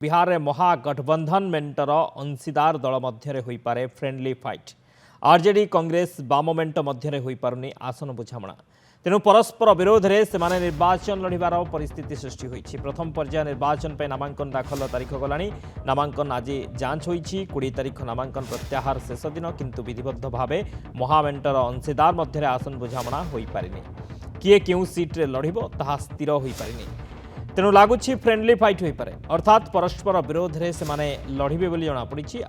बिहार में महागठबंधन मेंटर अंशीदार दल मध्य होई पारे फ्रेंडली फाइट। आरजेडी कांग्रेस वाम मेंट मध्य होई पारुनी आसन बुझामणा। तेणु परस्पर विरोध में से निर्वाचन लड़िबार परिस्थिति सृष्टि होईछि। प्रथम पर्याय निर्वाचन पे नामांकन दाखल तारीख गलानी। नामांकन आज जांच होईछि। 20 तारीख नामांकन प्रत्याहार शेष दिन, किंतु विधिबद्ध भावे महामेंटर अंशीदार मध्य आसन बुझामणा होई पारिनी। किए केउ सीट रे लड़िबो ताहा स्थिर होई पारिनी। तेणु लगुच फ्रेंडली फाइट हो पारे, अर्थात परस्पर विरोध में से लड़े बोली जमापड़ी।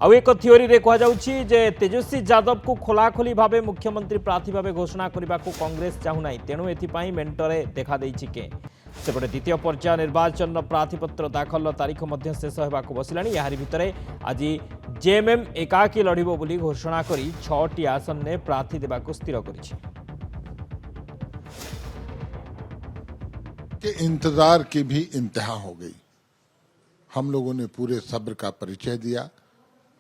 आउ एक थियोरी रे कह जाउछि जे तेजस्वी यादव को खोलाखोली भावे मुख्यमंत्री प्रार्थी भावे घोषणा करने को कांग्रेस चाहूना। तेणु एथिपाई मेंटरे देखा देइछि के सेपटे द्वितीय पर्याय निर्वाचन प्रार्थीपत्र दाखल तारीख मध्य शेष होगाक बसिलानी। यारि भितरे आज जेएमएम एकाकी लड़िबो बोली घोषणा करी 6टी आसन ने प्रार्थी देबाक स्थिर करिछि। कि इंतजार की भी इंतहा हो गई। हम लोगों ने पूरे सब्र का परिचय दिया।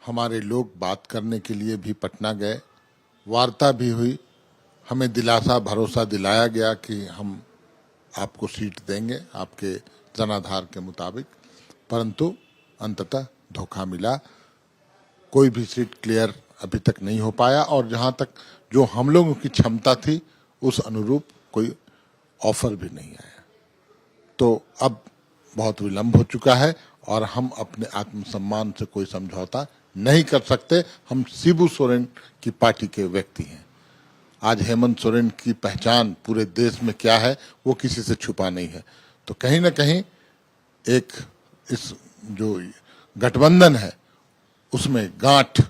हमारे लोग बात करने के लिए भी पटना गए, वार्ता भी हुई। हमें दिलासा भरोसा दिलाया गया कि हम आपको सीट देंगे आपके जनाधार के मुताबिक, परंतु अंततः धोखा मिला। कोई भी सीट क्लियर अभी तक नहीं हो पाया और जहां तक जो हम लोगों की क्षमता थी उस अनुरूप कोई ऑफर भी नहीं आया। तो अब बहुत विलंब हो चुका है और हम अपने आत्मसम्मान से कोई समझौता नहीं कर सकते। हम शिबू सोरेन की पार्टी के व्यक्ति हैं। आज हेमंत सोरेन की पहचान पूरे देश में क्या है वो किसी से छुपा नहीं है। तो कहीं ना कहीं एक इस जो गठबंधन है उसमें गांठ